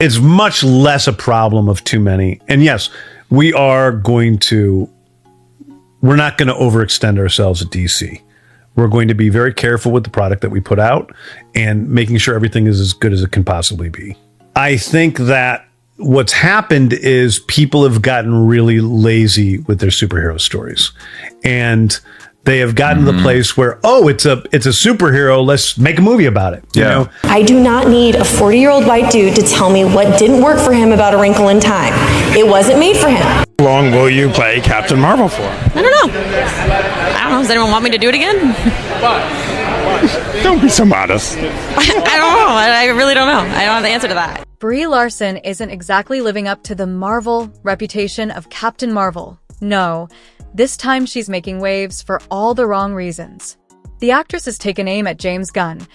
It's much less a problem of too many. And yes, we're not going to overextend ourselves at DC. We're going to be very careful with the product that we put out and making sure everything is as good as it can possibly be. I think that what's happened is people have gotten really lazy with their superhero stories. And they have gotten to the place where, it's a superhero, let's make a movie about it. You know? I do not need a 40-year-old white dude to tell me what didn't work for him about A Wrinkle in Time. It wasn't made for him. How long will you play Captain Marvel for? I don't know. Does anyone want me to do it again? Don't be so modest. I don't know. I really don't know. I don't have the answer to that. Brie Larson isn't exactly living up to the Marvel reputation of Captain Marvel. No, this time she's making waves for all the wrong reasons. The actress has taken aim at James Gunn,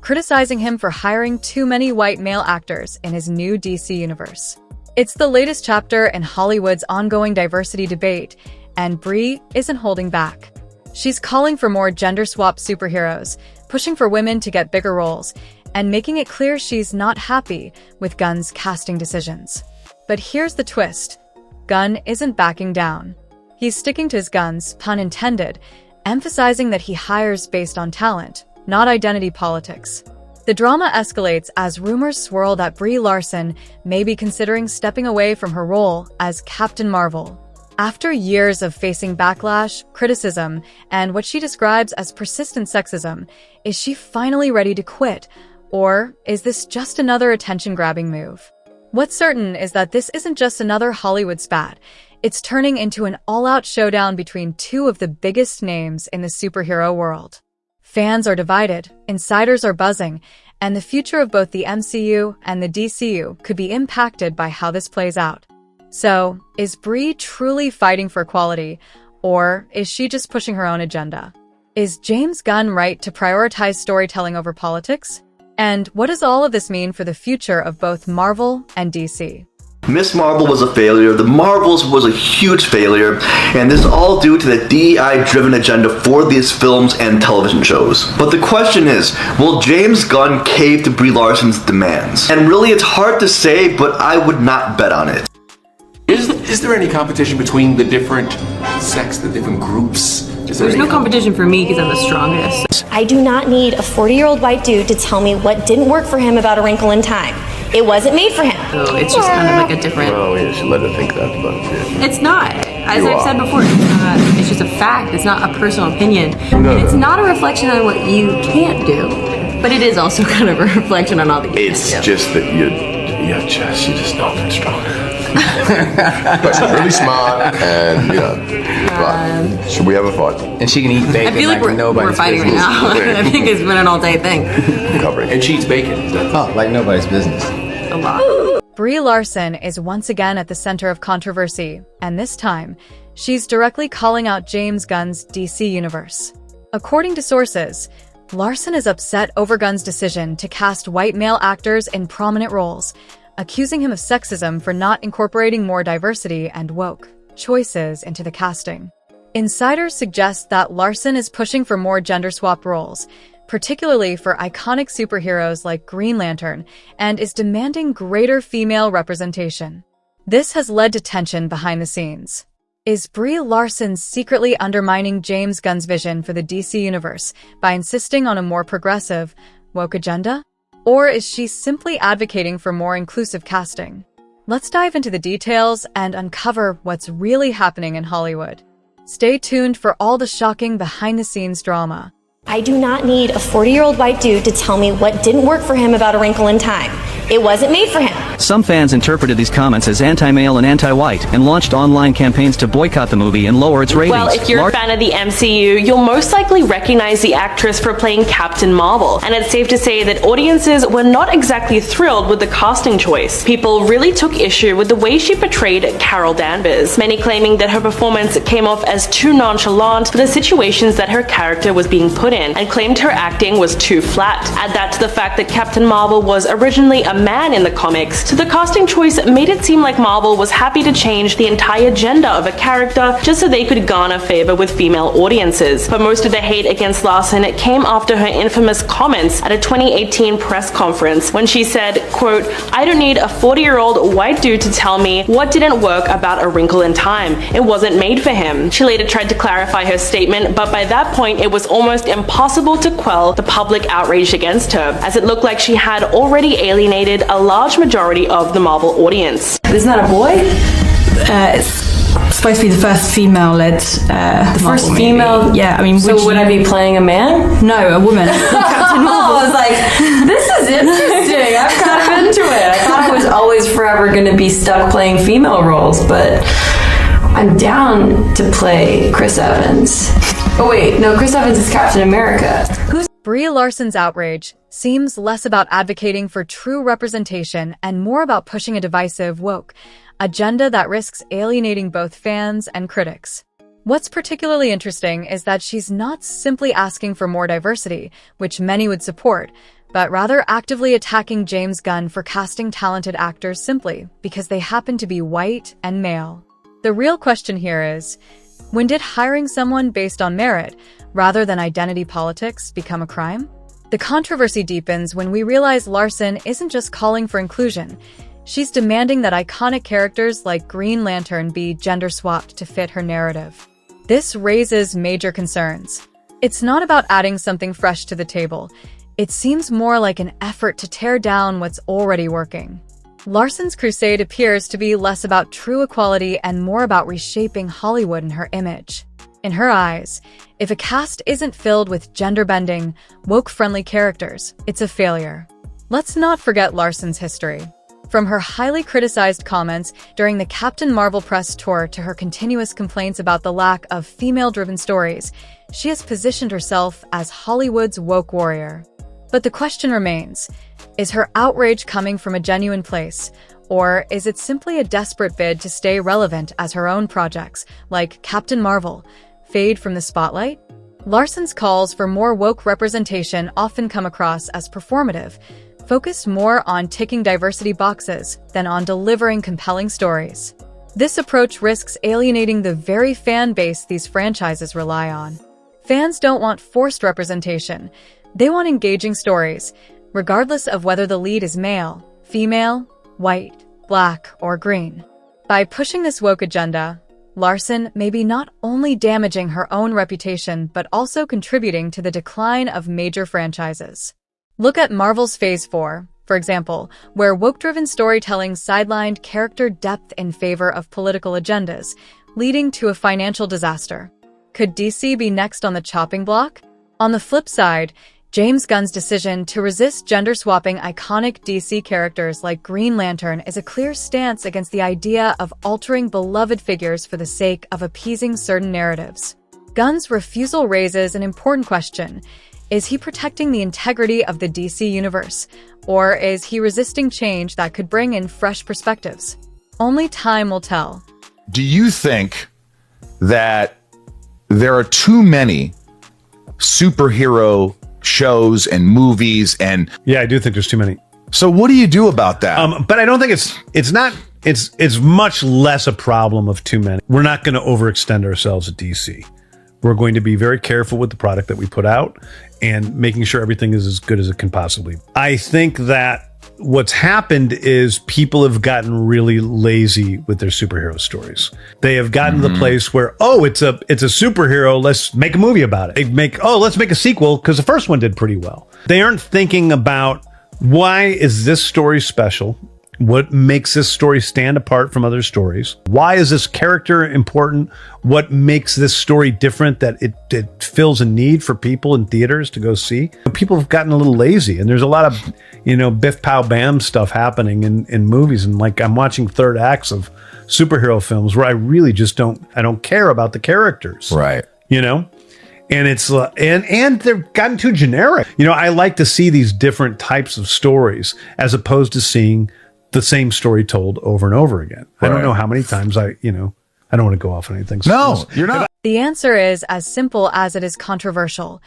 criticizing him for hiring too many white male actors in his new DC universe. It's the latest chapter in Hollywood's ongoing diversity debate, and Brie isn't holding back. She's calling for more gender-swapped superheroes, pushing for women to get bigger roles, and making it clear she's not happy with Gunn's casting decisions. But here's the twist. Gunn isn't backing down. He's sticking to his guns, pun intended, emphasizing that he hires based on talent, not identity politics. The drama escalates as rumors swirl that Brie Larson may be considering stepping away from her role as Captain Marvel. After years of facing backlash, criticism, and what she describes as persistent sexism, is she finally ready to quit? Or is this just another attention-grabbing move? What's certain is that this isn't just another Hollywood spat. It's turning into an all-out showdown between two of the biggest names in the superhero world. Fans are divided, insiders are buzzing, and the future of both the MCU and the DCU could be impacted by how this plays out. So, is Brie truly fighting for equality, or is she just pushing her own agenda? Is James Gunn right to prioritize storytelling over politics? And what does all of this mean for the future of both Marvel and DC? Miss Marvel was a failure, the Marvels was a huge failure, and this is all due to the DEI-driven agenda for these films and television shows. But the question is, will James Gunn cave to Brie Larson's demands? And really, it's hard to say, but I would not bet on it. Is there any competition between the different sects, the different groups? There's no competition for me because I'm the strongest. I do not need a 40-year-old white dude to tell me what didn't work for him about A Wrinkle in Time. It wasn't made for him. So it's just kind of like a different... Oh, you should let her think that, but... Yeah. It's not. As I've said before, it's just a fact. It's not a personal opinion. And it's not a reflection on what you can't do. But it is also kind of a reflection on all the It's just that you just know that stronger. But she's really smart, and but should we have a fight? And she can eat bacon. I feel like we're fighting business. right now. I think it's been an all-day thing. Covering. And she eats bacon. Like nobody's business. A lot. Brie Larson is once again at the center of controversy, and this time, she's directly calling out James Gunn's DC universe. According to sources, Larson is upset over Gunn's decision to cast white male actors in prominent roles, accusing him of sexism for not incorporating more diversity and woke choices into the casting. Insiders suggest that Larson is pushing for more gender-swapped roles, particularly for iconic superheroes like Green Lantern, and is demanding greater female representation. This has led to tension behind the scenes. Is Brie Larson secretly undermining James Gunn's vision for the DC universe by insisting on a more progressive, woke agenda? Or is she simply advocating for more inclusive casting? Let's dive into the details and uncover what's really happening in Hollywood. Stay tuned for all the shocking behind-the-scenes drama. I do not need a 40-year-old white dude to tell me what didn't work for him about A Wrinkle in Time. It wasn't made for him. Some fans interpreted these comments as anti-male and anti-white and launched online campaigns to boycott the movie and lower its ratings. Well, if you're a fan of the MCU, you'll most likely recognize the actress for playing Captain Marvel, and it's safe to say that audiences were not exactly thrilled with the casting choice. People really took issue with the way she portrayed Carol Danvers, many claiming that her performance came off as too nonchalant for the situations that her character was being put in, and claimed her acting was too flat. Add that to the fact that Captain Marvel was originally a a man in the comics, so the casting choice made it seem like Marvel was happy to change the entire gender of a character just so they could garner favor with female audiences. But most of the hate against Larson came after her infamous comments at a 2018 press conference when she said, quote, "I don't need a 40-year-old white dude to tell me what didn't work about A Wrinkle in Time. It wasn't made for him." She later tried to clarify her statement, but by that point it was almost impossible to quell the public outrage against her, as it looked like she had already alienated a large majority of the Marvel audience. Isn't that a boy? It's supposed to be the first female-led The first Marvel female? movie. Yeah, I mean, So would I be playing a man? No, a woman. Captain Marvel. I was like, this is interesting. I'm kind of into it. I thought I was always forever going to be stuck playing female roles, but I'm down to play Chris Evans. Oh wait, no, Chris Evans is Captain America. Brie Larson's outrage seems less about advocating for true representation and more about pushing a divisive, woke agenda that risks alienating both fans and critics. What's particularly interesting is that she's not simply asking for more diversity, which many would support, but rather actively attacking James Gunn for casting talented actors simply because they happen to be white and male. The real question here is, when did hiring someone based on merit, rather than identity politics, become a crime? The controversy deepens when we realize Larson isn't just calling for inclusion. She's demanding that iconic characters like Green Lantern be gender-swapped to fit her narrative. This raises major concerns. It's not about adding something fresh to the table. It seems more like an effort to tear down what's already working. Larson's crusade appears to be less about true equality and more about reshaping Hollywood and her image. In her eyes, if a cast isn't filled with gender-bending, woke-friendly characters, it's a failure. Let's not forget Larson's history. From her highly criticized comments during the Captain Marvel press tour to her continuous complaints about the lack of female-driven stories, she has positioned herself as Hollywood's woke warrior. But the question remains, is her outrage coming from a genuine place, or is it simply a desperate bid to stay relevant as her own projects, like Captain Marvel, fade from the spotlight? Larson's calls for more woke representation often come across as performative, focused more on ticking diversity boxes than on delivering compelling stories. This approach risks alienating the very fan base these franchises rely on. Fans don't want forced representation. They want engaging stories, regardless of whether the lead is male, female, white, black, or green. By pushing this woke agenda, Larson may be not only damaging her own reputation but also contributing to the decline of major franchises. Look at Marvel's Phase 4, for example, where woke-driven storytelling sidelined character depth in favor of political agendas, leading to a financial disaster. Could DC be next on the chopping block? On the flip side, James Gunn's decision to resist gender-swapping iconic DC characters like Green Lantern is a clear stance against the idea of altering beloved figures for the sake of appeasing certain narratives. Gunn's refusal raises an important question. Is he protecting the integrity of the DC universe, or is he resisting change that could bring in fresh perspectives? Only time will tell. Do you think that there are too many superhero shows and movies and yeah, I do think there's too many. So what do you do about that? But I don't think it's much less a problem of too many. We're not going to overextend ourselves at DC. We're going to be very careful with the product that we put out and making sure everything is as good as it can possibly be. I think that what's happened is people have gotten really lazy with their superhero stories. They have gotten to the place where, oh, it's a superhero, let's make a movie about it. Let's make a sequel because the first one did pretty well. They aren't thinking about, why is this story special? What makes this story stand apart from other stories? Why is this character important? What makes this story different that it fills a need for people in theaters to go see? People have gotten a little lazy, and there's a lot of, biff pow bam stuff happening in movies. And like, I'm watching third acts of superhero films where I really just I don't care about the characters. Right. And it's and they've gotten too generic. I like to see these different types of stories as opposed to seeing the same story told over and over again. Right. I don't know how many times I don't want to go off on anything. No, you're not. The answer is as simple as it is controversial.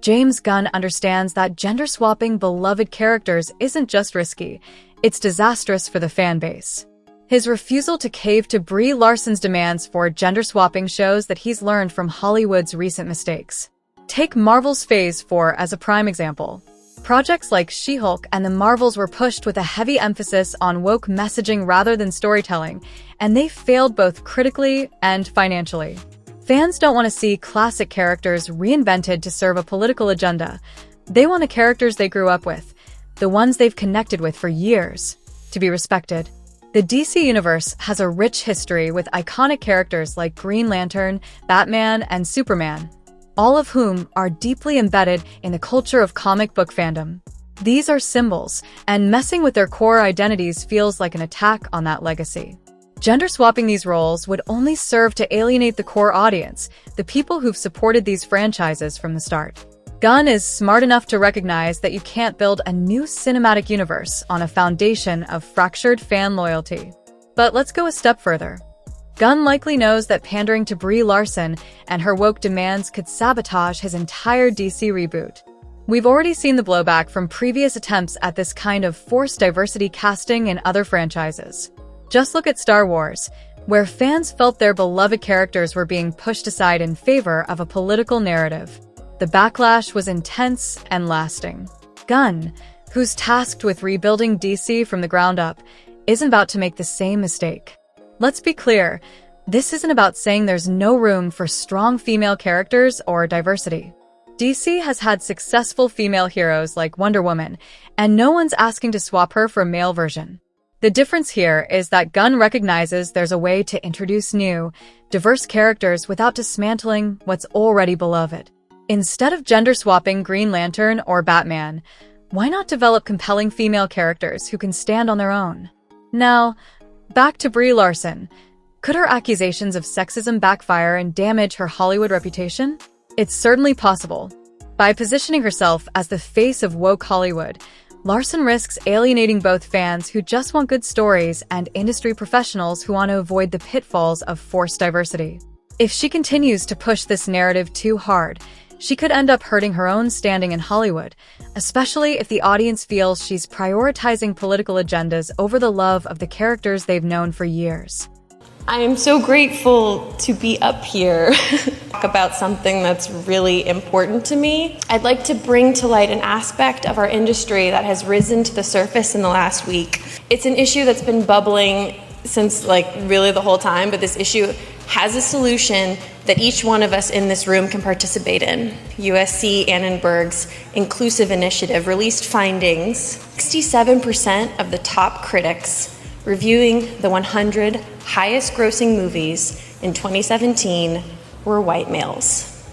James Gunn understands that gender-swapping beloved characters isn't just risky, It's disastrous for the fan base. His refusal to cave to Brie Larson's demands for gender swapping shows that he's learned from Hollywood's recent mistakes. Take Marvel's Phase 4 as a prime example. Projects like She-Hulk and the Marvels were pushed with a heavy emphasis on woke messaging rather than storytelling, and they failed both critically and financially. Fans don't want to see classic characters reinvented to serve a political agenda. They want the characters they grew up with, the ones they've connected with for years, to be respected. The DC Universe has a rich history with iconic characters like Green Lantern, Batman, and Superman, all of whom are deeply embedded in the culture of comic book fandom. These are symbols, and messing with their core identities feels like an attack on that legacy. Gender swapping these roles would only serve to alienate the core audience, the people who've supported these franchises from the start. Gunn is smart enough to recognize that you can't build a new cinematic universe on a foundation of fractured fan loyalty. But let's go a step further. Gunn likely knows that pandering to Brie Larson and her woke demands could sabotage his entire DC reboot. We've already seen the blowback from previous attempts at this kind of forced diversity casting in other franchises. Just look at Star Wars, where fans felt their beloved characters were being pushed aside in favor of a political narrative. The backlash was intense and lasting. Gunn, who's tasked with rebuilding DC from the ground up, isn't about to make the same mistake. Let's be clear, this isn't about saying there's no room for strong female characters or diversity. DC has had successful female heroes like Wonder Woman, and no one's asking to swap her for a male version. The difference here is that Gunn recognizes there's a way to introduce new, diverse characters without dismantling what's already beloved. Instead of gender-swapping Green Lantern or Batman, why not develop compelling female characters who can stand on their own? Now, back to Brie Larson. Could her accusations of sexism backfire and damage her Hollywood reputation? It's certainly possible. By positioning herself as the face of woke Hollywood, Larson risks alienating both fans who just want good stories and industry professionals who want to avoid the pitfalls of forced diversity. If she continues to push this narrative too hard, she could end up hurting her own standing in Hollywood, especially if the audience feels she's prioritizing political agendas over the love of the characters they've known for years. I am so grateful to be up here talk about something that's really important to me. I'd like to bring to light an aspect of our industry that has risen to the surface in the last week. It's an issue that's been bubbling since really the whole time, but this issue has a solution that each one of us in this room can participate in. USC Annenberg's Inclusive Initiative released findings. 67% of the top critics reviewing the 100 highest grossing movies in 2017 were white males.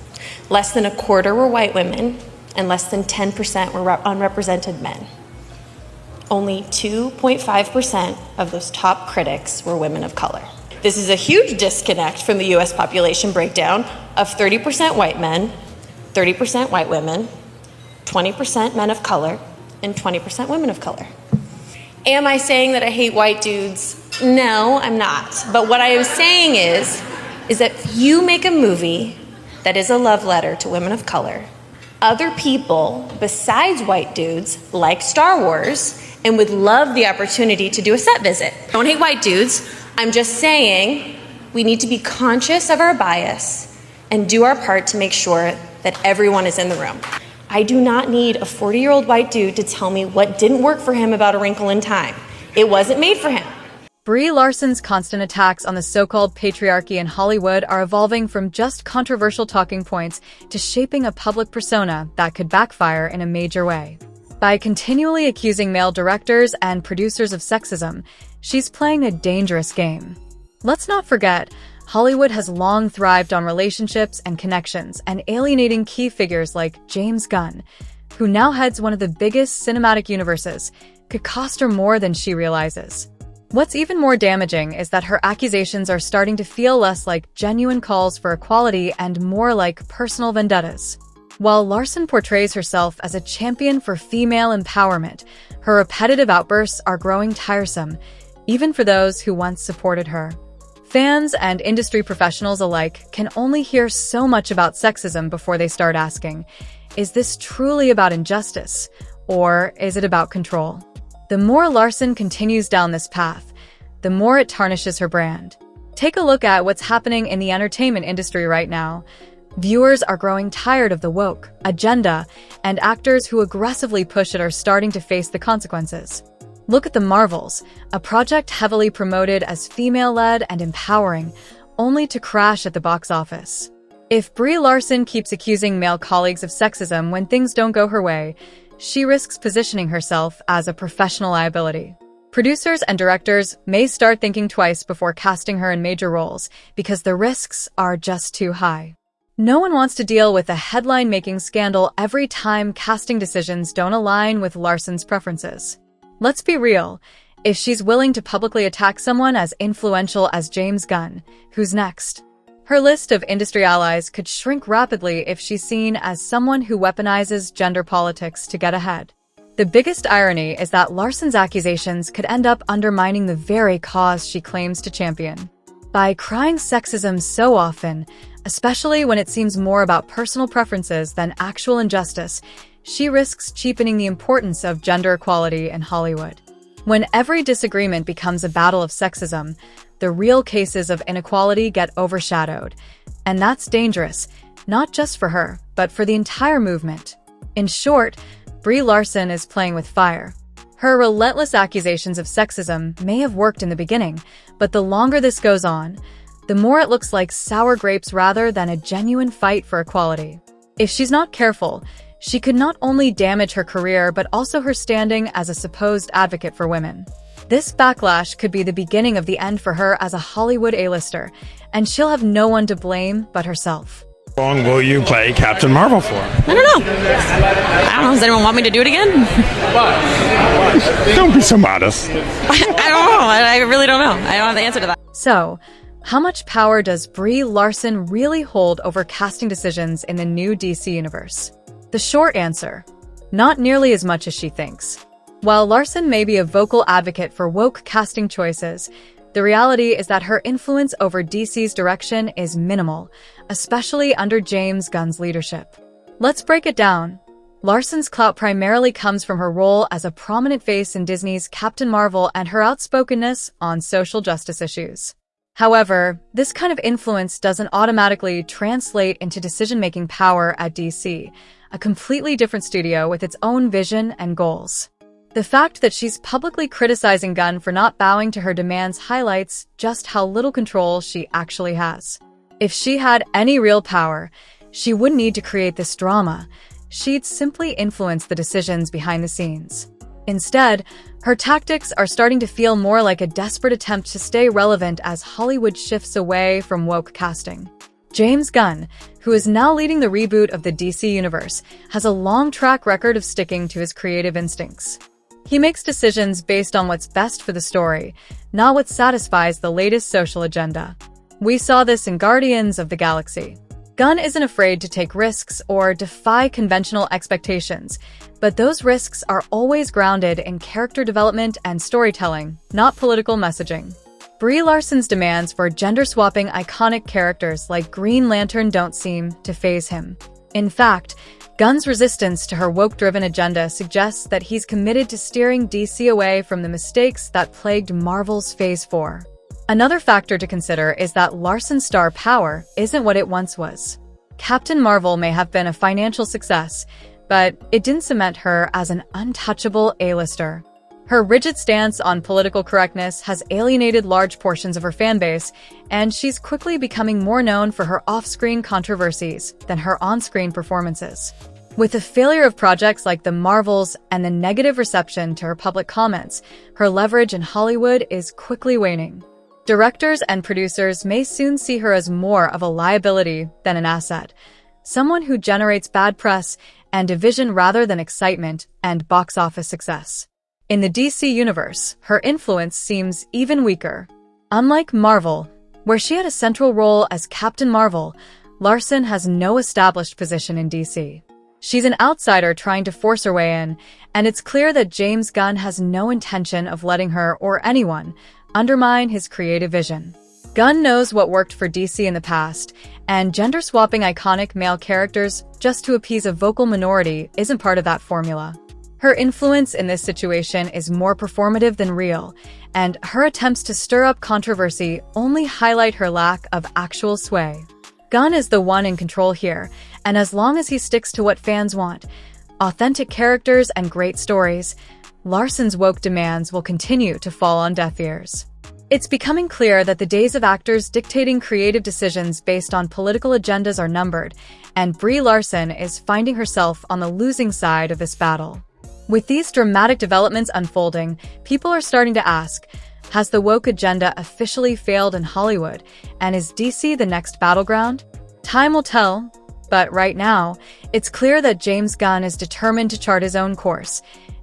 Less than a quarter were white women, and less than 10% were unrepresented men. Only 2.5% of those top critics were women of color. This is a huge disconnect from the US population breakdown of 30% white men, 30% white women, 20% men of color, and 20% women of color. Am I saying that I hate white dudes? No, I'm not. But what I am saying is that if you make a movie that is a love letter to women of color, other people besides white dudes like Star Wars and would love the opportunity to do a set visit. I don't hate white dudes. I'm just saying we need to be conscious of our bias and do our part to make sure that everyone is in the room. I do not need a 40-year-old white dude to tell me what didn't work for him about A Wrinkle in Time. It wasn't made for him. Brie Larson's constant attacks on the so-called patriarchy in Hollywood are evolving from just controversial talking points to shaping a public persona that could backfire in a major way. By continually accusing male directors and producers of sexism, she's playing a dangerous game. Let's not forget, Hollywood has long thrived on relationships and connections, and alienating key figures like James Gunn, who now heads one of the biggest cinematic universes, could cost her more than she realizes. What's even more damaging is that her accusations are starting to feel less like genuine calls for equality and more like personal vendettas. While Larson portrays herself as a champion for female empowerment, her repetitive outbursts are growing tiresome, even for those who once supported her. Fans and industry professionals alike can only hear so much about sexism before they start asking, is this truly about injustice, or is it about control? The more Larson continues down this path, the more it tarnishes her brand. Take a look at what's happening in the entertainment industry right now. Viewers are growing tired of the woke agenda, and actors who aggressively push it are starting to face the consequences. Look at The Marvels, a project heavily promoted as female-led and empowering, only to crash at the box office. If Brie Larson keeps accusing male colleagues of sexism when things don't go her way, she risks positioning herself as a professional liability. Producers and directors may start thinking twice before casting her in major roles because the risks are just too high. No one wants to deal with a headline-making scandal every time casting decisions don't align with Larson's preferences. Let's be real. If she's willing to publicly attack someone as influential as James Gunn, who's next? Her list of industry allies could shrink rapidly if she's seen as someone who weaponizes gender politics to get ahead. The biggest irony is that Larson's accusations could end up undermining the very cause she claims to champion. By crying sexism so often, especially when it seems more about personal preferences than actual injustice, she risks cheapening the importance of gender equality in Hollywood. When every disagreement becomes a battle of sexism, the real cases of inequality get overshadowed. And that's dangerous, not just for her, but for the entire movement. In short, Brie Larson is playing with fire. Her relentless accusations of sexism may have worked in the beginning, but the longer this goes on, the more it looks like sour grapes rather than a genuine fight for equality. If she's not careful, she could not only damage her career but also her standing as a supposed advocate for women. This backlash could be the beginning of the end for her as a Hollywood A-lister, and she'll have no one to blame but herself. How long will you play Captain Marvel for? I don't know. Does anyone want me to do it again? Don't be so modest. I don't know. I really don't know. I don't have the answer to that. So, how much power does Brie Larson really hold over casting decisions in the new DC universe? The short answer: not nearly as much as she thinks. While Larson may be a vocal advocate for woke casting choices, the reality is that her influence over DC's direction is minimal, especially under James Gunn's leadership. Let's break it down. Larson's clout primarily comes from her role as a prominent face in Disney's Captain Marvel and her outspokenness on social justice issues. However, this kind of influence doesn't automatically translate into decision-making power at DC, a completely different studio with its own vision and goals. The fact that she's publicly criticizing Gunn for not bowing to her demands highlights just how little control she actually has. If she had any real power, she wouldn't need to create this drama. She'd simply influence the decisions behind the scenes. Instead, her tactics are starting to feel more like a desperate attempt to stay relevant as Hollywood shifts away from woke casting. James Gunn, who is now leading the reboot of the DC universe, has a long track record of sticking to his creative instincts. He makes decisions based on what's best for the story, not what satisfies the latest social agenda. We saw this in Guardians of the Galaxy. Gunn isn't afraid to take risks or defy conventional expectations, but those risks are always grounded in character development and storytelling, not political messaging. Brie Larson's demands for gender-swapping iconic characters like Green Lantern don't seem to faze him. In fact, Gunn's resistance to her woke-driven agenda suggests that he's committed to steering DC away from the mistakes that plagued Marvel's Phase 4. Another factor to consider is that Larson's star power isn't what it once was. Captain Marvel may have been a financial success, but it didn't cement her as an untouchable A-lister. Her rigid stance on political correctness has alienated large portions of her fanbase, and she's quickly becoming more known for her off-screen controversies than her on-screen performances. With the failure of projects like The Marvels and the negative reception to her public comments, her leverage in Hollywood is quickly waning. Directors and producers may soon see her as more of a liability than an asset, someone who generates bad press and division rather than excitement and box office success. In the DC universe, her influence seems even weaker. Unlike Marvel, where she had a central role as Captain Marvel, Larson has no established position in DC. She's an outsider trying to force her way in, and it's clear that James Gunn has no intention of letting her or anyone undermine his creative vision. Gunn knows what worked for DC in the past, and gender-swapping iconic male characters just to appease a vocal minority isn't part of that formula. Her influence in this situation is more performative than real, and her attempts to stir up controversy only highlight her lack of actual sway. Gunn is the one in control here, and as long as he sticks to what fans want, authentic characters and great stories, Larson's woke demands will continue to fall on deaf ears. It's becoming clear that the days of actors dictating creative decisions based on political agendas are numbered, and Brie Larson is finding herself on the losing side of this battle. With these dramatic developments unfolding, people are starting to ask, has the woke agenda officially failed in Hollywood, and is DC the next battleground? Time will tell, but right now, it's clear that James Gunn is determined to chart his own course,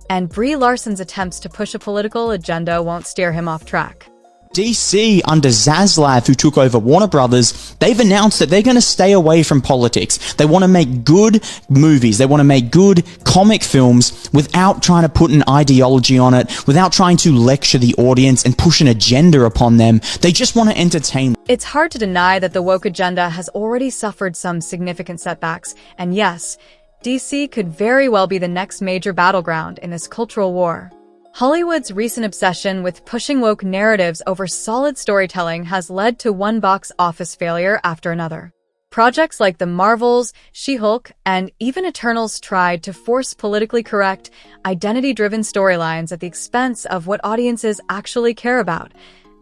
and Brie Larson's attempts to push a political agenda won't steer him off track. DC, under Zaslav, who took over Warner Brothers, they've announced that they're going to stay away from politics. They want to make good movies. They want to make good comic films without trying to put an ideology on it, without trying to lecture the audience and push an agenda upon them. They just want to entertain. It's hard to deny that the woke agenda has already suffered some significant setbacks, and yes, DC could very well be the next major battleground in this cultural war. Hollywood's recent obsession with pushing woke narratives over solid storytelling has led to one box office failure after another. Projects like The Marvels, She-Hulk, and even Eternals tried to force politically correct, identity-driven storylines at the expense of what audiences actually care about: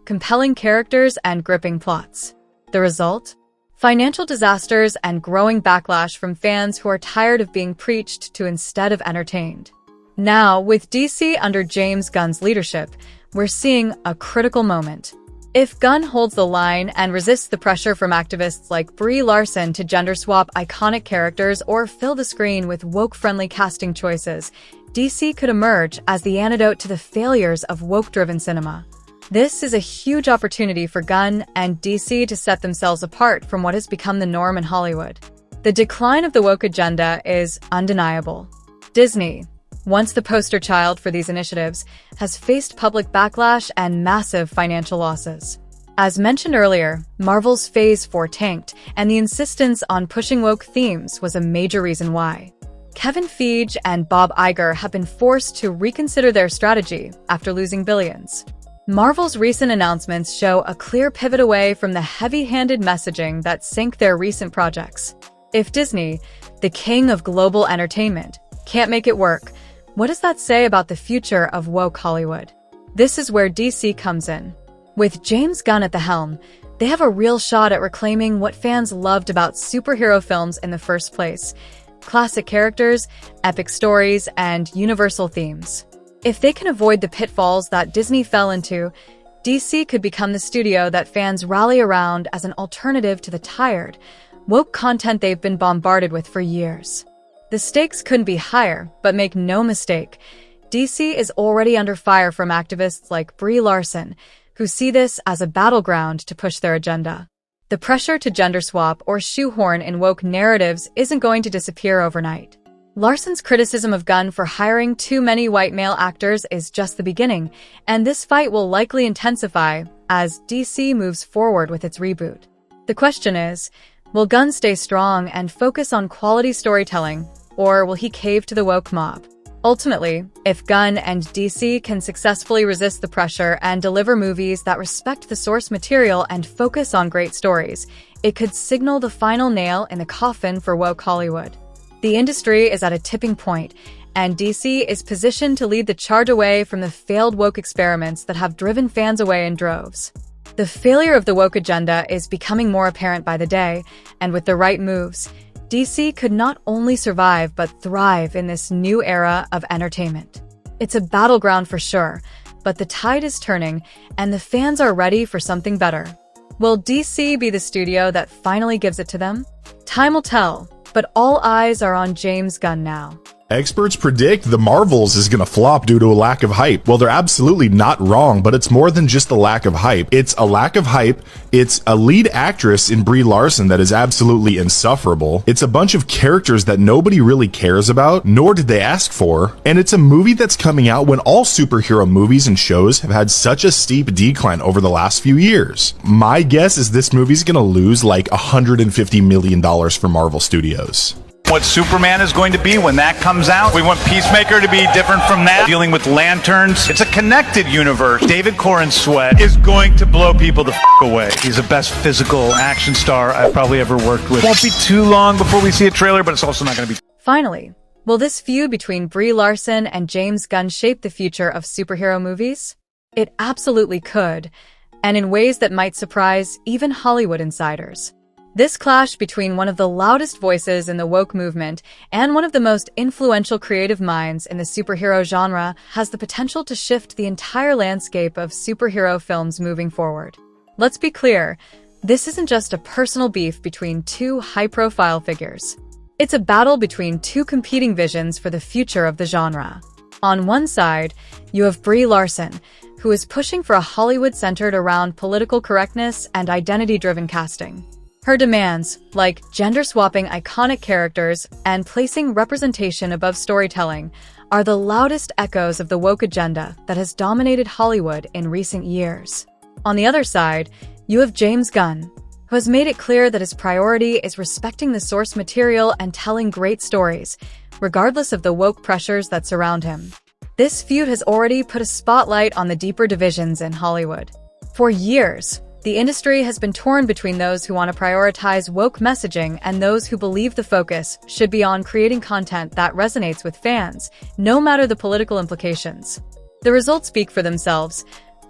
compelling characters and gripping plots. The result? Financial disasters and growing backlash from fans who are tired of being preached to instead of entertained. Now, with DC under James Gunn's leadership, we're seeing a critical moment. If Gunn holds the line and resists the pressure from activists like Brie Larson to gender-swap iconic characters or fill the screen with woke-friendly casting choices, DC could emerge as the antidote to the failures of woke-driven cinema. This is a huge opportunity for Gunn and DC to set themselves apart from what has become the norm in Hollywood. The decline of the woke agenda is undeniable. Disney, once the poster child for these initiatives, has faced public backlash and massive financial losses. As mentioned earlier, Marvel's Phase 4 tanked, and the insistence on pushing woke themes was a major reason why. Kevin Feige and Bob Iger have been forced to reconsider their strategy after losing billions. Marvel's recent announcements show a clear pivot away from the heavy-handed messaging that sank their recent projects. If Disney, the king of global entertainment, can't make it work, what does that say about the future of woke Hollywood? This is where DC comes in. With James Gunn at the helm, they have a real shot at reclaiming what fans loved about superhero films in the first place: classic characters, epic stories, and universal themes. If they can avoid the pitfalls that Disney fell into, DC could become the studio that fans rally around as an alternative to the tired, woke content they've been bombarded with for years. The stakes couldn't be higher, but make no mistake, DC is already under fire from activists like Brie Larson, who see this as a battleground to push their agenda. The pressure to gender swap or shoehorn in woke narratives isn't going to disappear overnight. Larson's criticism of Gunn for hiring too many white male actors is just the beginning, and this fight will likely intensify as DC moves forward with its reboot. The question is, will Gunn stay strong and focus on quality storytelling, or will he cave to the woke mob? Ultimately, if Gunn and DC can successfully resist the pressure and deliver movies that respect the source material and focus on great stories, it could signal the final nail in the coffin for woke Hollywood. The industry is at a tipping point, and DC is positioned to lead the charge away from the failed woke experiments that have driven fans away in droves. The failure of the woke agenda is becoming more apparent by the day, and with the right moves, DC could not only survive but thrive in this new era of entertainment. It's a battleground for sure, but the tide is turning, and the fans are ready for something better. Will DC be the studio that finally gives it to them? Time will tell, but all eyes are on James Gunn now. Experts predict The Marvels is going to flop due to a lack of hype. Well, they're absolutely not wrong, but it's more than just a lack of hype. It's a lack of hype. It's a lead actress in Brie Larson that is absolutely insufferable. It's a bunch of characters that nobody really cares about, nor did they ask for. And it's a movie that's coming out when all superhero movies and shows have had such a steep decline over the last few years. My guess is this movie's going to lose like $150 million for Marvel Studios. what Superman is going to be when that comes out. We want Peacemaker to be different from that, dealing with lanterns. It's a connected universe. David Corn Sweat is going to blow people the away. He's the best physical action star I've probably ever worked with. Won't be too long before we see a trailer, but it's also not going to be. Finally, will this feud between Brie Larson and James Gunn shape the future of superhero movies? It absolutely could, and in ways that might surprise even Hollywood insiders. This clash between one of the loudest voices in the woke movement and one of the most influential creative minds in the superhero genre has the potential to shift the entire landscape of superhero films moving forward. Let's be clear, this isn't just a personal beef between two high-profile figures. It's a battle between two competing visions for the future of the genre. On one side, you have Brie Larson, who is pushing for a Hollywood centered around political correctness and identity-driven casting. Her demands, like gender-swapping iconic characters and placing representation above storytelling, are the loudest echoes of the woke agenda that has dominated Hollywood in recent years. On the other side, you have James Gunn, who has made it clear that his priority is respecting the source material and telling great stories, regardless of the woke pressures that surround him. This feud has already put a spotlight on the deeper divisions in Hollywood. For years, the industry has been torn between those who want to prioritize woke messaging and those who believe the focus should be on creating content that resonates with fans, no matter the political implications. The results speak for themselves.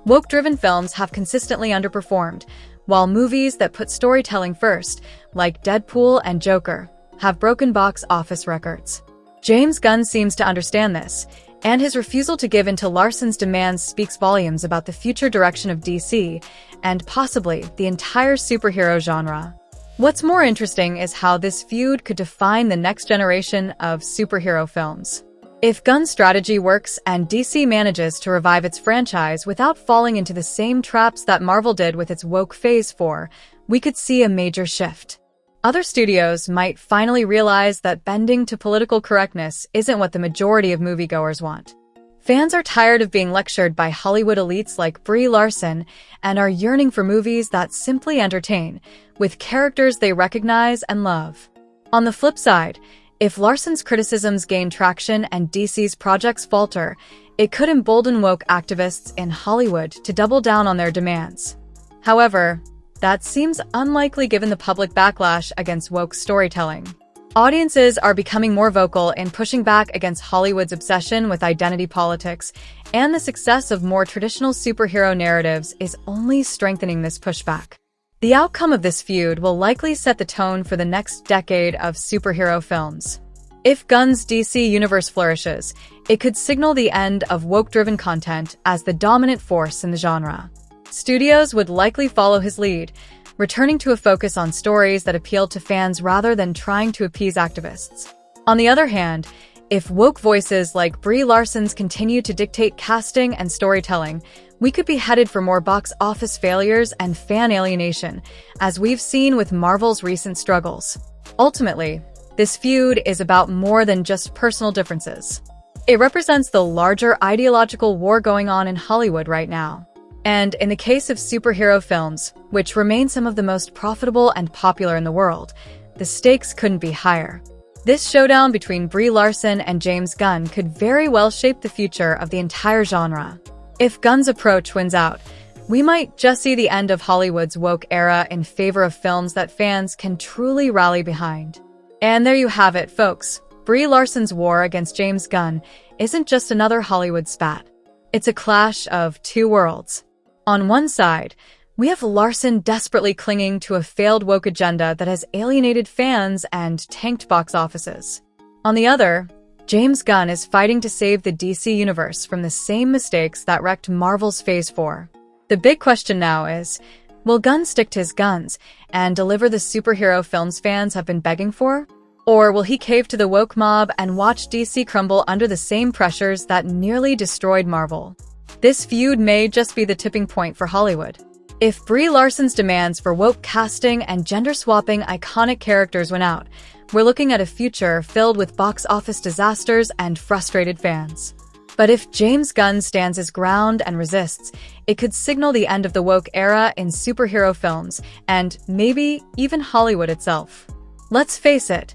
Woke-driven films have consistently underperformed, while movies that put storytelling first, like Deadpool and Joker, have broken box office records. James Gunn seems to understand this, and his refusal to give in to Larson's demands speaks volumes about the future direction of DC and possibly the entire superhero genre. What's more interesting is how this feud could define the next generation of superhero films. If Gunn's strategy works and DC manages to revive its franchise without falling into the same traps that Marvel did with its woke Phase 4, we could see a major shift. Other studios might finally realize that bending to political correctness isn't what the majority of moviegoers want. Fans are tired of being lectured by Hollywood elites like Brie Larson and are yearning for movies that simply entertain, with characters they recognize and love. On the flip side, if Larson's criticisms gain traction and DC's projects falter, it could embolden woke activists in Hollywood to double down on their demands. However, that seems unlikely given the public backlash against woke storytelling. Audiences are becoming more vocal in pushing back against Hollywood's obsession with identity politics, and the success of more traditional superhero narratives is only strengthening this pushback. The outcome of this feud will likely set the tone for the next decade of superhero films. If Gunn's DC universe flourishes, it could signal the end of woke-driven content as the dominant force in the genre. Studios would likely follow his lead, returning to a focus on stories that appeal to fans rather than trying to appease activists. On the other hand, if woke voices like Brie Larson's continue to dictate casting and storytelling, we could be headed for more box office failures and fan alienation, as we've seen with Marvel's recent struggles. Ultimately, this feud is about more than just personal differences. It represents the larger ideological war going on in Hollywood right now. And in the case of superhero films, which remain some of the most profitable and popular in the world, the stakes couldn't be higher. This showdown between Brie Larson and James Gunn could very well shape the future of the entire genre. If Gunn's approach wins out, we might just see the end of Hollywood's woke era in favor of films that fans can truly rally behind. And there you have it, folks. Brie Larson's war against James Gunn isn't just another Hollywood spat. It's a clash of two worlds. On one side, we have Larson desperately clinging to a failed woke agenda that has alienated fans and tanked box offices. On the other, James Gunn is fighting to save the DC universe from the same mistakes that wrecked Marvel's Phase 4. The big question now is, will Gunn stick to his guns and deliver the superhero films fans have been begging for? Or will he cave to the woke mob and watch DC crumble under the same pressures that nearly destroyed Marvel? This feud may just be the tipping point for Hollywood. If Brie Larson's demands for woke casting and gender-swapping iconic characters win out, we're looking at a future filled with box office disasters and frustrated fans. But if James Gunn stands his ground and resists, it could signal the end of the woke era in superhero films and maybe even Hollywood itself. Let's face it,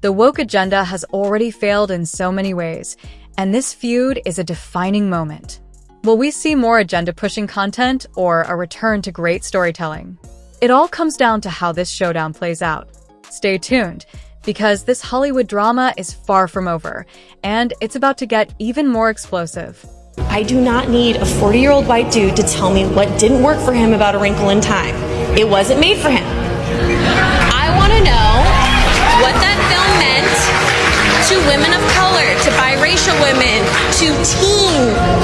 The woke agenda has already failed in so many ways, and this feud is a defining moment. Will we see more agenda-pushing content or a return to great storytelling? It all comes down to how this showdown plays out. Stay tuned, because this Hollywood drama is far from over, and it's about to get even more explosive. I do not need a 40-year-old white dude to tell me what didn't work for him about A Wrinkle in Time. It wasn't made for him. I want to know what that film meant to women of color, to biracial women, to teen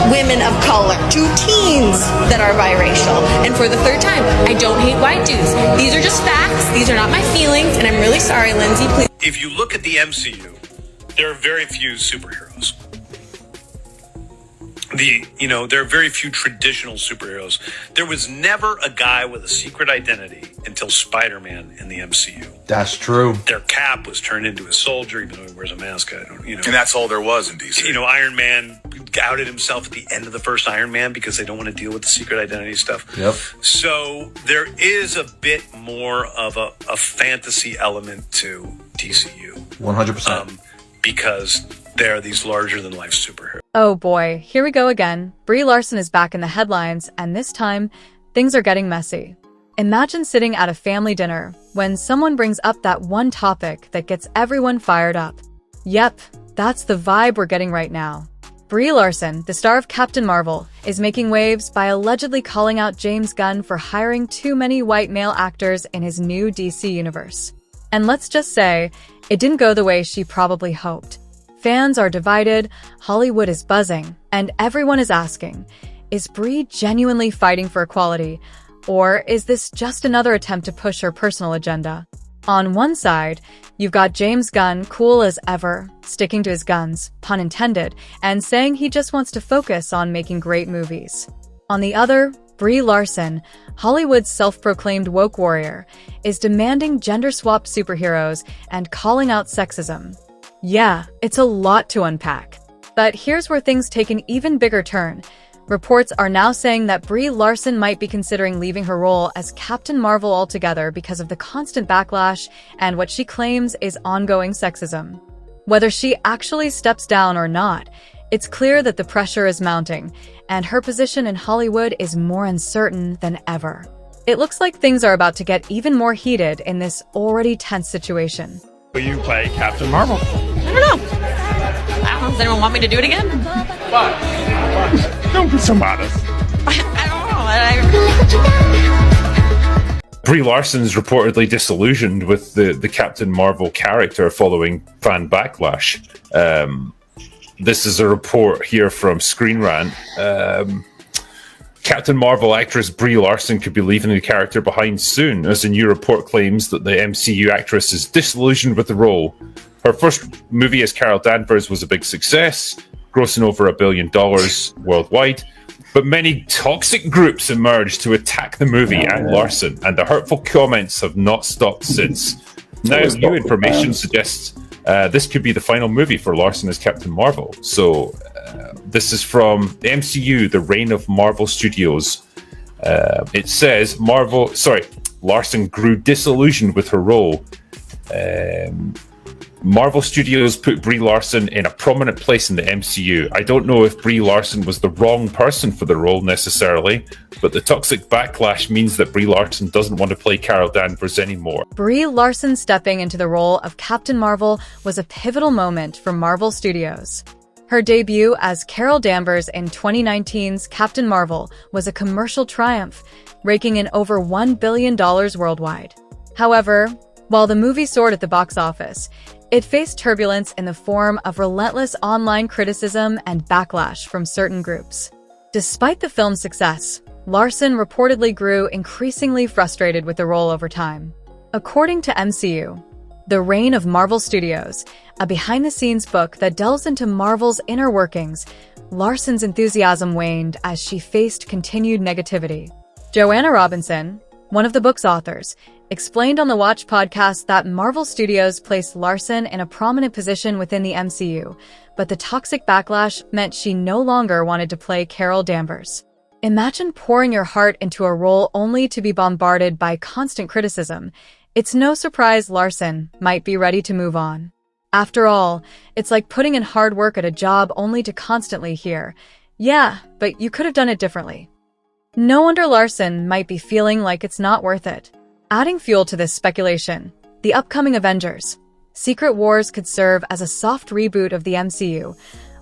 women of color, to teens that are biracial. And for the third time, I don't hate white dudes. These are just facts. These are not my feelings. And I'm really sorry, Lindsay, please. If you look at the MCU, there are very few superheroes. There are very few traditional superheroes. There was never a guy with a secret identity until Spider-Man in the MCU. That's true. Their Cap was turned into a soldier, even though he wears a mask. And that's all there was in DC. Iron Man outed himself at the end of the first Iron Man because they don't want to deal with the secret identity stuff. Yep. So there is a bit more of a fantasy element to DCU. 100%. Because they're these larger-than-life superheroes. Oh boy, here we go again. Brie Larson is back in the headlines, and this time, things are getting messy. Imagine sitting at a family dinner when someone brings up that one topic that gets everyone fired up. Yep, that's the vibe we're getting right now. Brie Larson, the star of Captain Marvel, is making waves by allegedly calling out James Gunn for hiring too many white male actors in his new DC universe. And let's just say, it didn't go the way she probably hoped. Fans are divided, Hollywood is buzzing, and everyone is asking, is Brie genuinely fighting for equality, or is this just another attempt to push her personal agenda? On one side, you've got James Gunn, cool as ever, sticking to his guns, pun intended, and saying he just wants to focus on making great movies. On the other, Brie Larson, Hollywood's self-proclaimed woke warrior, is demanding gender-swapped superheroes and calling out sexism. Yeah, it's a lot to unpack. But here's where things take an even bigger turn. Reports are now saying that Brie Larson might be considering leaving her role as Captain Marvel altogether because of the constant backlash and what she claims is ongoing sexism. Whether she actually steps down or not, it's clear that the pressure is mounting, and her position in Hollywood is more uncertain than ever. It looks like things are about to get even more heated in this already tense situation. Will you play Captain Marvel? I don't know. Does anyone want me to do it again? Don't be so modest. I don't know. Brie Larson's reportedly disillusioned with the Captain Marvel character following fan backlash. This is a report here from Screen Rant. Captain Marvel actress Brie Larson could be leaving the character behind soon, as a new report claims that the MCU actress is disillusioned with the role. Her first movie as Carol Danvers was a big success, grossing over $1 billion worldwide, but many toxic groups emerged to attack the movie and Larson, and the hurtful comments have not stopped since. Now, new information suggests this could be the final movie for Larson as Captain Marvel. So, this is from the MCU, the reign of Marvel Studios. It says Larson grew disillusioned with her role. Marvel Studios put Brie Larson in a prominent place in the MCU. I don't know if Brie Larson was the wrong person for the role necessarily, but the toxic backlash means that Brie Larson doesn't want to play Carol Danvers anymore. Brie Larson stepping into the role of Captain Marvel was a pivotal moment for Marvel Studios. Her debut as Carol Danvers in 2019's Captain Marvel was a commercial triumph, raking in over $1 billion worldwide. However, while the movie soared at the box office, it faced turbulence in the form of relentless online criticism and backlash from certain groups. Despite the film's success, Larson reportedly grew increasingly frustrated with the role over time. According to MCU, The Reign of Marvel Studios, a behind-the-scenes book that delves into Marvel's inner workings, Larson's enthusiasm waned as she faced continued negativity. Joanna Robinson, one of the book's authors, explained on the Watch podcast that Marvel Studios placed Larson in a prominent position within the MCU, but the toxic backlash meant she no longer wanted to play Carol Danvers. Imagine pouring your heart into a role only to be bombarded by constant criticism. It's no surprise Larson might be ready to move on. After all, it's like putting in hard work at a job only to constantly hear, "Yeah, but you could have done it differently." No wonder Larson might be feeling like it's not worth it. Adding fuel to this speculation, the upcoming Avengers. Secret Wars could serve as a soft reboot of the MCU,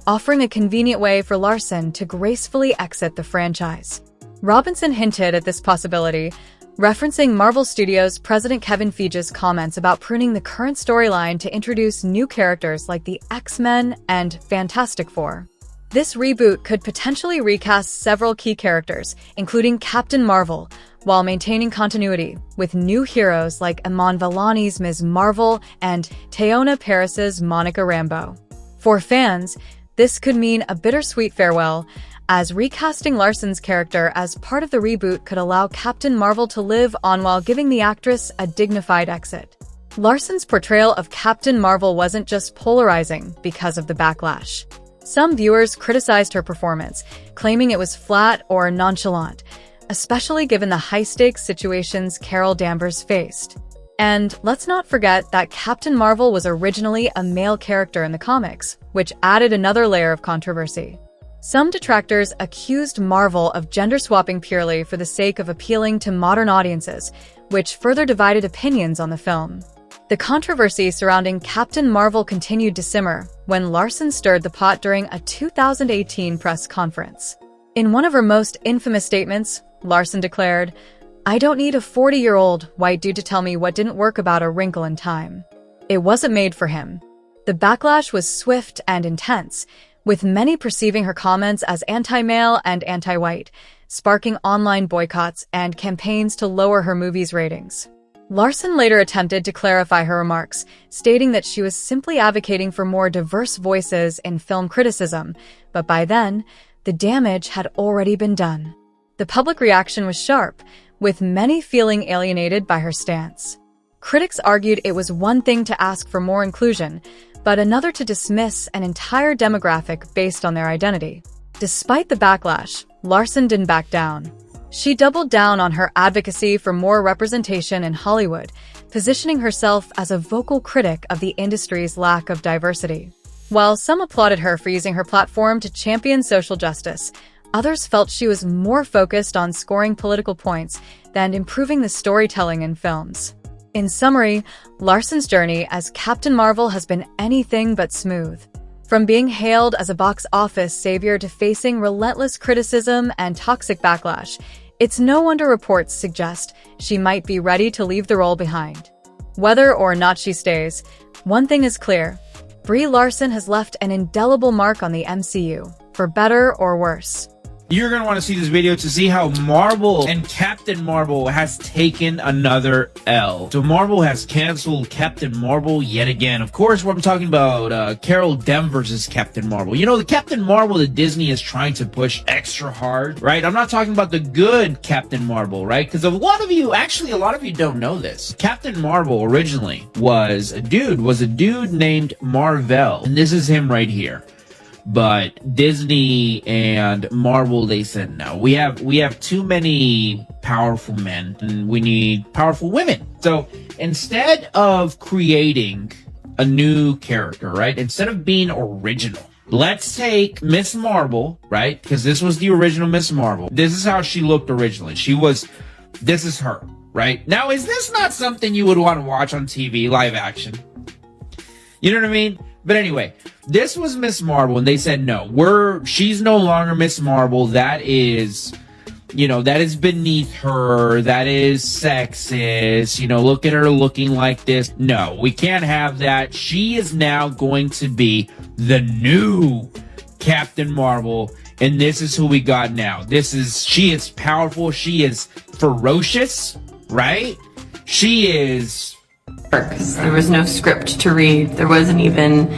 offering a convenient way for Larson to gracefully exit the franchise. Robinson hinted at this possibility, referencing Marvel Studios' President Kevin Feige's comments about pruning the current storyline to introduce new characters like the X-Men and Fantastic Four. This reboot could potentially recast several key characters, including Captain Marvel, while maintaining continuity with new heroes like Iman Vellani's Ms. Marvel and Teyonah Parris's Monica Rambeau. For fans, this could mean a bittersweet farewell, as recasting Larson's character as part of the reboot could allow Captain Marvel to live on while giving the actress a dignified exit. Larson's portrayal of Captain Marvel wasn't just polarizing because of the backlash. Some viewers criticized her performance, claiming it was flat or nonchalant, especially given the high-stakes situations Carol Danvers faced. And let's not forget that Captain Marvel was originally a male character in the comics, which added another layer of controversy. Some detractors accused Marvel of gender-swapping purely for the sake of appealing to modern audiences, which further divided opinions on the film. The controversy surrounding Captain Marvel continued to simmer when Larson stirred the pot during a 2018 press conference. In one of her most infamous statements, Larson declared, "I don't need a 40-year-old white dude to tell me what didn't work about A Wrinkle in Time." It wasn't made for him. The backlash was swift and intense, with many perceiving her comments as anti-male and anti-white, sparking online boycotts and campaigns to lower her movie's ratings. Larson later attempted to clarify her remarks, stating that she was simply advocating for more diverse voices in film criticism, but by then, the damage had already been done. The public reaction was sharp, with many feeling alienated by her stance. Critics argued it was one thing to ask for more inclusion, but another to dismiss an entire demographic based on their identity. Despite the backlash, Larson didn't back down. She doubled down on her advocacy for more representation in Hollywood, positioning herself as a vocal critic of the industry's lack of diversity. While some applauded her for using her platform to champion social justice, others felt she was more focused on scoring political points than improving the storytelling in films. In summary, Larson's journey as Captain Marvel has been anything but smooth. From being hailed as a box office savior to facing relentless criticism and toxic backlash, it's no wonder reports suggest she might be ready to leave the role behind. Whether or not she stays, one thing is clear: Brie Larson has left an indelible mark on the MCU, for better or worse. You're going to want to see this video to see how Marvel and Captain Marvel has taken another L. So Marvel has canceled Captain Marvel yet again. Of course, what I'm talking about, Carol Danvers' Captain Marvel. You know, the Captain Marvel that Disney is trying to push extra hard, right? I'm not talking about the good Captain Marvel, right? Because a lot of you don't know this. Captain Marvel originally was a dude named Marvel. And this is him right here. But Disney and Marvel, they said no. We have too many powerful men, and we need powerful women. So instead of creating a new character, right? Instead of being original, let's take Miss Marvel, right? Because this was the original Miss Marvel. This is how she looked originally. This is her, right? Now, is this not something you would want to watch on TV, live action? You know what I mean? But anyway, this was Miss Marvel, and they said no. She's no longer Miss Marvel. That is beneath her. That is sexist. Look at her looking like this. No, we can't have that. She is now going to be the new Captain Marvel, and this is who we got now. She is powerful. She is ferocious, right? She is... There was no script to read. There wasn't even,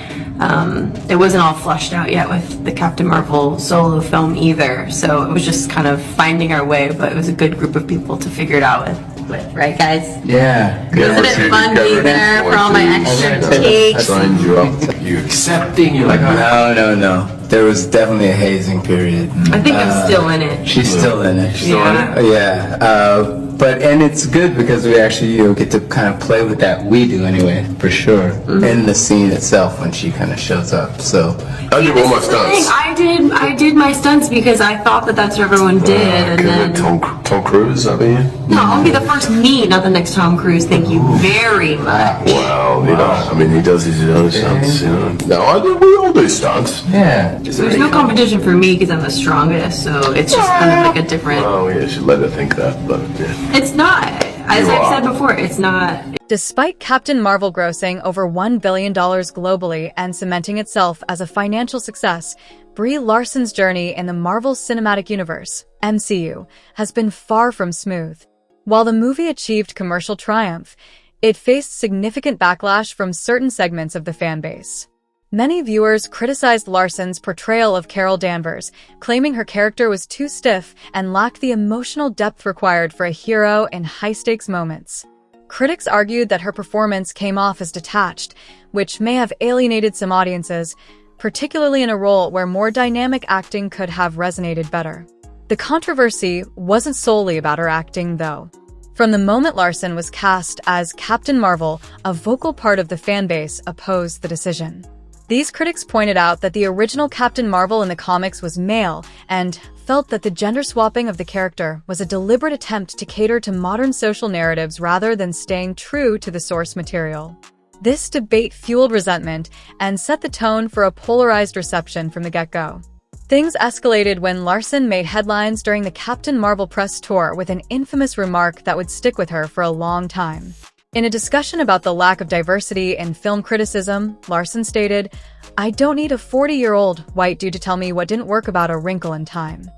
it wasn't all fleshed out yet with the Captain Marvel solo film either. So it was just kind of finding our way, but it was a good group of people to figure it out with, right guys? Yeah. Wasn't it fun being there for all my extra takes? Signed you up. You accepting? You're like, No. There was definitely a hazing period. I think I'm still in it. She's still in it. Still in it? Yeah. And it's good because we actually get to kind of play with that. We do anyway, for sure. In the scene itself when she kind of shows up. So I did all my stunts. I did my stunts because I thought that's what everyone did, and then Tom Cruise, I mean. No, I'll be the first me, not the next Tom Cruise. Thank you very much. Wow, I mean, he does his own stunts, No, we all do stunts. Yeah. There's no competition for me because I'm the strongest, so it's just kind of like a different. Oh, yeah, should let her think that, but yeah. It's not. As I've said before, it's not. Despite Captain Marvel grossing over $1 billion globally and cementing itself as a financial success, Brie Larson's journey in the Marvel Cinematic Universe, MCU, has been far from smooth. While the movie achieved commercial triumph, it faced significant backlash from certain segments of the fan base. Many viewers criticized Larson's portrayal of Carol Danvers, claiming her character was too stiff and lacked the emotional depth required for a hero in high-stakes moments. Critics argued that her performance came off as detached, which may have alienated some audiences, particularly in a role where more dynamic acting could have resonated better. The controversy wasn't solely about her acting, though. From the moment Larson was cast as Captain Marvel, a vocal part of the fanbase opposed the decision. These critics pointed out that the original Captain Marvel in the comics was male and felt that the gender swapping of the character was a deliberate attempt to cater to modern social narratives rather than staying true to the source material. This debate fueled resentment and set the tone for a polarized reception from the get-go. Things escalated when Larson made headlines during the Captain Marvel press tour with an infamous remark that would stick with her for a long time. In a discussion about the lack of diversity in film criticism, Larson stated, "I don't need a 40-year-old white dude to tell me what didn't work about A Wrinkle in Time."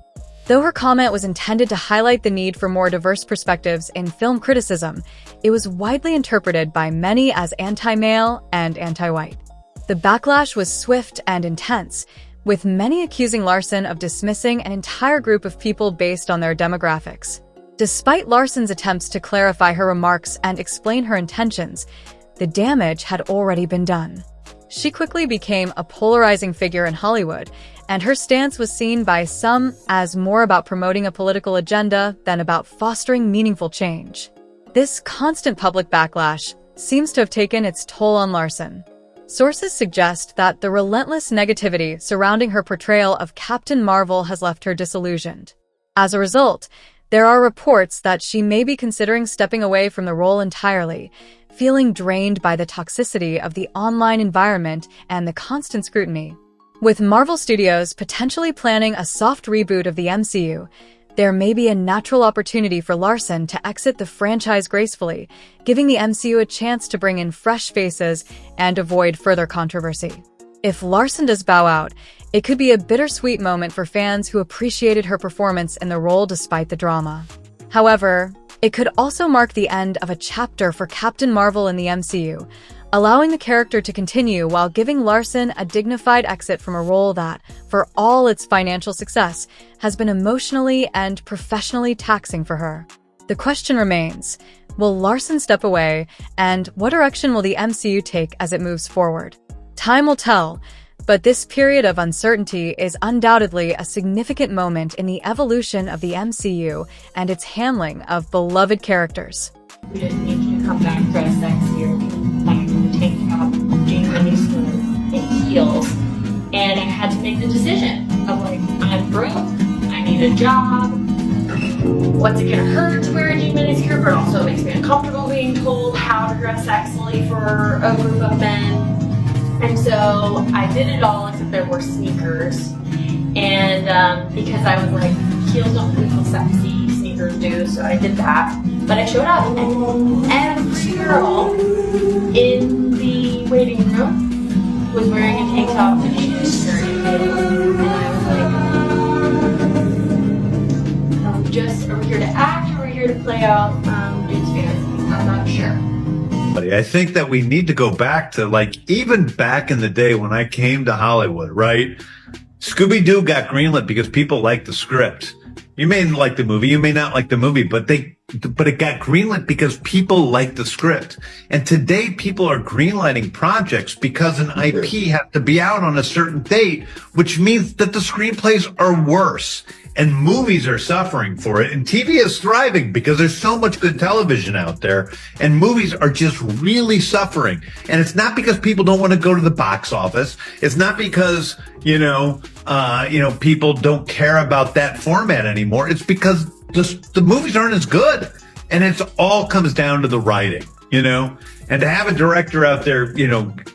Though her comment was intended to highlight the need for more diverse perspectives in film criticism, it was widely interpreted by many as anti-male and anti-white. The backlash was swift and intense, with many accusing Larson of dismissing an entire group of people based on their demographics. Despite Larson's attempts to clarify her remarks and explain her intentions, the damage had already been done. She quickly became a polarizing figure in Hollywood, and her stance was seen by some as more about promoting a political agenda than about fostering meaningful change. This constant public backlash seems to have taken its toll on Larson. Sources suggest that the relentless negativity surrounding her portrayal of Captain Marvel has left her disillusioned. As a result, there are reports that she may be considering stepping away from the role entirely, feeling drained by the toxicity of the online environment and the constant scrutiny. With Marvel Studios potentially planning a soft reboot of the MCU, there may be a natural opportunity for Larson to exit the franchise gracefully, giving the MCU a chance to bring in fresh faces and avoid further controversy. If Larson does bow out, it could be a bittersweet moment for fans who appreciated her performance in the role despite the drama. However, it could also mark the end of a chapter for Captain Marvel in the MCU, allowing the character to continue while giving Larson a dignified exit from a role that, for all its financial success, has been emotionally and professionally taxing for her. The question remains, will Larson step away, and what direction will the MCU take as it moves forward? Time will tell, but this period of uncertainty is undoubtedly a significant moment in the evolution of the MCU and its handling of beloved characters. We didn't need you to come back dressed sexier, back in the tank top, being really smooth in heels. And I had to make the decision of like, I'm broke, I need a job. What's it gonna hurt to wear a jean miniskirt, but also makes me uncomfortable being told how to dress sexily for a group of men. And so I did it all except there were sneakers. And because I was like, heels don't feel sexy, sneakers do, so I did that. But I showed up and every girl in the waiting room was wearing a tank top and a skirt and heels. And I was like, are we here to act or are we here to play out dude's fantasy? I'm not sure. I think that we need to go back to, like, even back in the day when I came to Hollywood, right? Scooby-Doo got greenlit because people liked the script. You may like the movie, you may not like the movie, but it got greenlit because people liked the script. And today people are greenlighting projects because an IP has to be out on a certain date, which means that the screenplays are worse. And movies are suffering for it. And TV is thriving because there's so much good television out there. And movies are just really suffering. And it's not because people don't want to go to the box office. It's not because, people don't care about that format anymore. It's because the movies aren't as good. And it all comes down to the writing, And to have a director out there,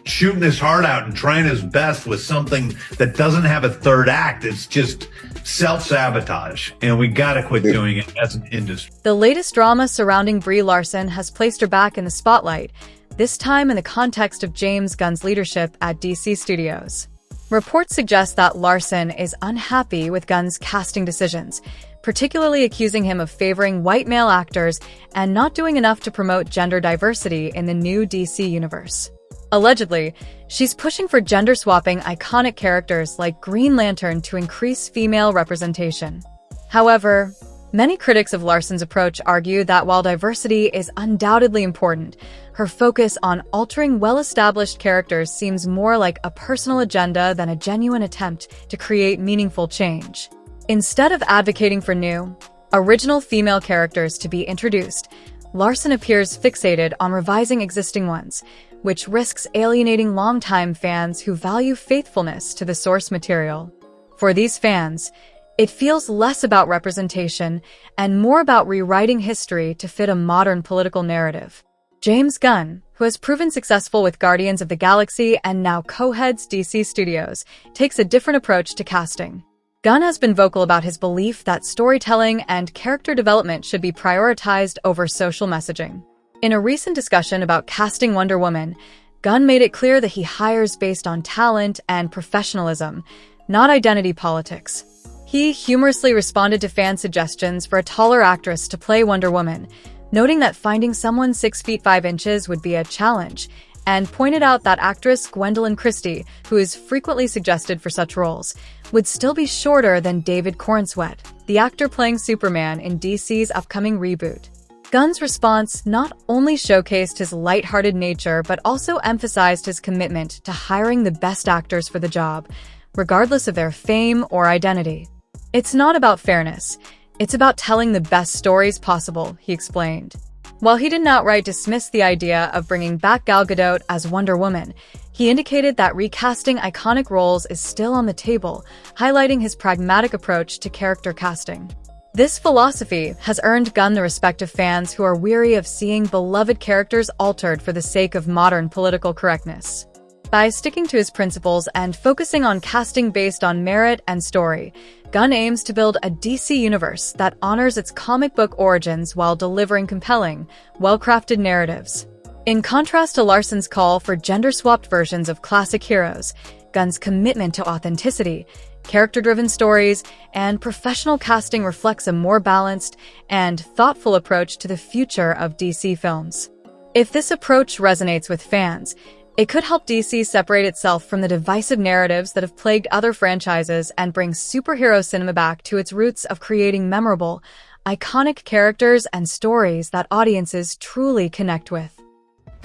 shooting his heart out and trying his best with something that doesn't have a third act, it's just self-sabotage. And we got to quit doing it as an industry. The latest drama surrounding Brie Larson has placed her back in the spotlight, this time in the context of James Gunn's leadership at DC Studios. Reports suggest that Larson is unhappy with Gunn's casting decisions, particularly accusing him of favoring white male actors and not doing enough to promote gender diversity in the new DC universe. Allegedly, she's pushing for gender-swapping iconic characters like Green Lantern to increase female representation. However, many critics of Larson's approach argue that while diversity is undoubtedly important, her focus on altering well-established characters seems more like a personal agenda than a genuine attempt to create meaningful change. Instead of advocating for new, original female characters to be introduced, Larson appears fixated on revising existing ones, which risks alienating longtime fans who value faithfulness to the source material. For these fans, it feels less about representation and more about rewriting history to fit a modern political narrative. James Gunn, who has proven successful with Guardians of the Galaxy and now co-heads DC Studios, takes a different approach to casting. Gunn has been vocal about his belief that storytelling and character development should be prioritized over social messaging. In a recent discussion about casting Wonder Woman, Gunn made it clear that he hires based on talent and professionalism, not identity politics. He humorously responded to fan suggestions for a taller actress to play Wonder Woman, noting that finding someone 6 feet 5 inches would be a challenge, and pointed out that actress Gwendolyn Christie, who is frequently suggested for such roles, would still be shorter than David Corenswet, the actor playing Superman in DC's upcoming reboot. Gunn's response not only showcased his lighthearted nature, but also emphasized his commitment to hiring the best actors for the job, regardless of their fame or identity. It's not about fairness. It's about telling the best stories possible, he explained. While he didn't outright dismiss the idea of bringing back Gal Gadot as Wonder Woman, he indicated that recasting iconic roles is still on the table, highlighting his pragmatic approach to character casting. This philosophy has earned Gunn the respect of fans who are weary of seeing beloved characters altered for the sake of modern political correctness. By sticking to his principles and focusing on casting based on merit and story, Gunn aims to build a DC universe that honors its comic book origins while delivering compelling, well-crafted narratives. In contrast to Larson's call for gender-swapped versions of classic heroes, Gunn's commitment to authenticity, character-driven stories, and professional casting reflects a more balanced and thoughtful approach to the future of DC films. If this approach resonates with fans, it could help DC separate itself from the divisive narratives that have plagued other franchises and bring superhero cinema back to its roots of creating memorable, iconic characters and stories that audiences truly connect with.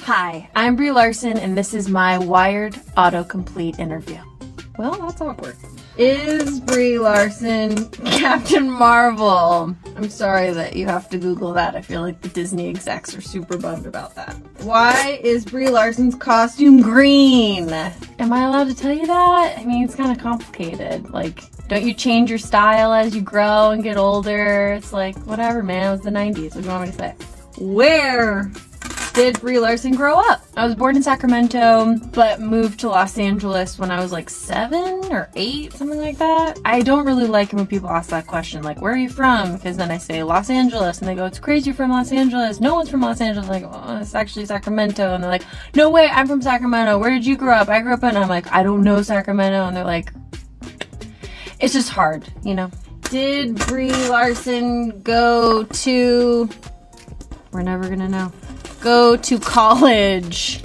Hi, I'm Brie Larson, and this is my Wired autocomplete interview. Well, that's awkward. Is Brie Larson Captain Marvel? I'm sorry that you have to Google that. I feel like the Disney execs are super bummed about that. Why is Brie Larson's costume green? Am I allowed to tell you that? I mean, it's kind of complicated. Like, don't you change your style as you grow and get older? It's like, whatever, man. It was the 90s. What do you want me to say? Where did Brie Larson grow up? I was born in Sacramento, but moved to Los Angeles when I was like 7 or 8, something like that. I don't really like it when people ask that question, like, where are you from? Because then I say Los Angeles, and they go, it's crazy you're from Los Angeles. No one's from Los Angeles. I'm like, oh, it's actually Sacramento. And they're like, no way, I'm from Sacramento. Where did you grow up? I grew up in, I'm like, I don't know Sacramento. And they're like, it's just hard, you know? Did Brie Larson go to... We're never gonna know. Go to college?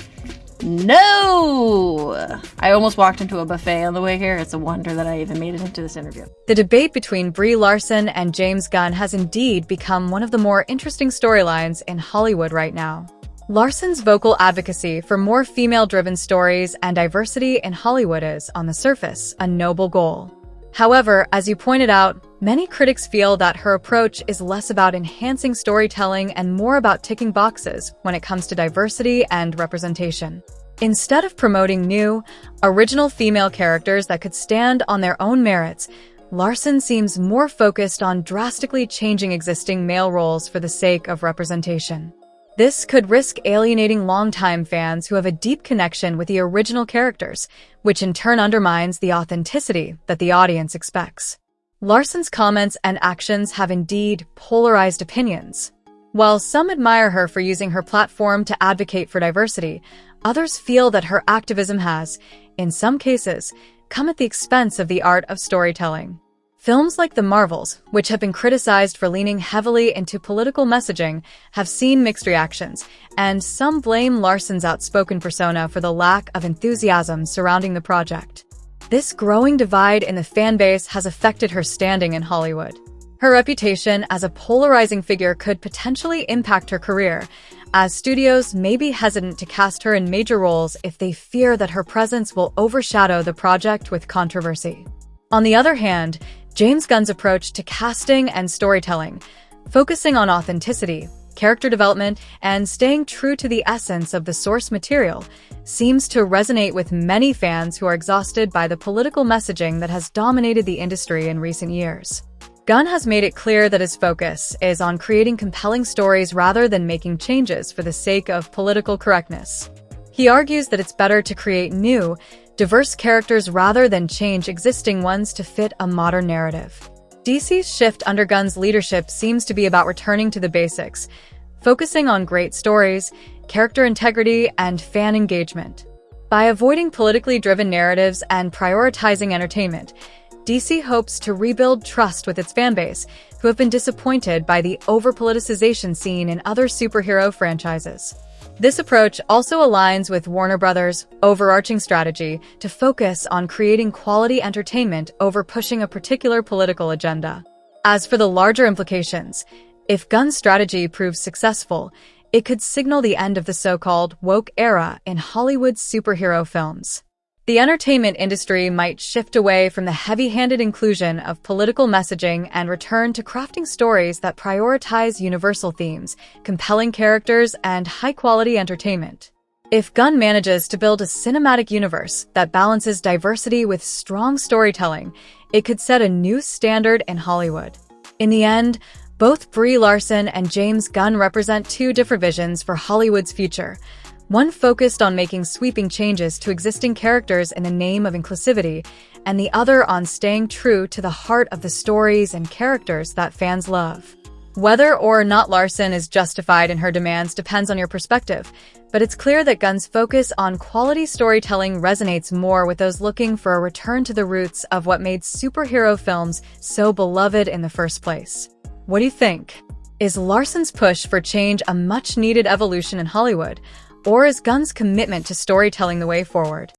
No! I almost walked into a buffet on the way here. It's a wonder that I even made it into this interview. The debate between Brie Larson and James Gunn has indeed become one of the more interesting storylines in Hollywood right now. Larson's vocal advocacy for more female-driven stories and diversity in Hollywood is, on the surface, a noble goal. However, as you pointed out, Many critics feel that her approach is less about enhancing storytelling and more about ticking boxes when it comes to diversity and representation. Instead of promoting new, original female characters that could stand on their own merits, Larson seems more focused on drastically changing existing male roles for the sake of representation. This could risk alienating longtime fans who have a deep connection with the original characters, which in turn undermines the authenticity that the audience expects. Larson's comments and actions have indeed polarized opinions. While some admire her for using her platform to advocate for diversity, others feel that her activism has, in some cases, come at the expense of the art of storytelling. Films like The Marvels, which have been criticized for leaning heavily into political messaging, have seen mixed reactions, and some blame Larson's outspoken persona for the lack of enthusiasm surrounding the project. This growing divide in the fan base has affected her standing in Hollywood. Her reputation as a polarizing figure could potentially impact her career, as studios may be hesitant to cast her in major roles if they fear that her presence will overshadow the project with controversy. On the other hand, James Gunn's approach to casting and storytelling, focusing on authenticity, character development, and staying true to the essence of the source material, seems to resonate with many fans who are exhausted by the political messaging that has dominated the industry in recent years. Gunn has made it clear that his focus is on creating compelling stories rather than making changes for the sake of political correctness. He argues that it's better to create new, diverse characters rather than change existing ones to fit a modern narrative. DC's shift under Gunn's leadership seems to be about returning to the basics, focusing on great stories, character integrity, and fan engagement. By avoiding politically driven narratives and prioritizing entertainment, DC hopes to rebuild trust with its fanbase, who have been disappointed by the over-politicization seen in other superhero franchises. This approach also aligns with Warner Bros.' overarching strategy to focus on creating quality entertainment over pushing a particular political agenda. As for the larger implications, if Gunn's strategy proves successful, it could signal the end of the so-called woke era in Hollywood's superhero films. The entertainment industry might shift away from the heavy-handed inclusion of political messaging and return to crafting stories that prioritize universal themes, compelling characters, and high-quality entertainment. If Gunn manages to build a cinematic universe that balances diversity with strong storytelling, it could set a new standard in Hollywood. In the end, both Brie Larson and James Gunn represent two different visions for Hollywood's future. One focused on making sweeping changes to existing characters in the name of inclusivity, and the other on staying true to the heart of the stories and characters that fans love. Whether or not Larson is justified in her demands depends on your perspective, but it's clear that Gunn's focus on quality storytelling resonates more with those looking for a return to the roots of what made superhero films so beloved in the first place. What do you think? Is Larson's push for change a much-needed evolution in Hollywood? Or is Gunn's commitment to storytelling the way forward?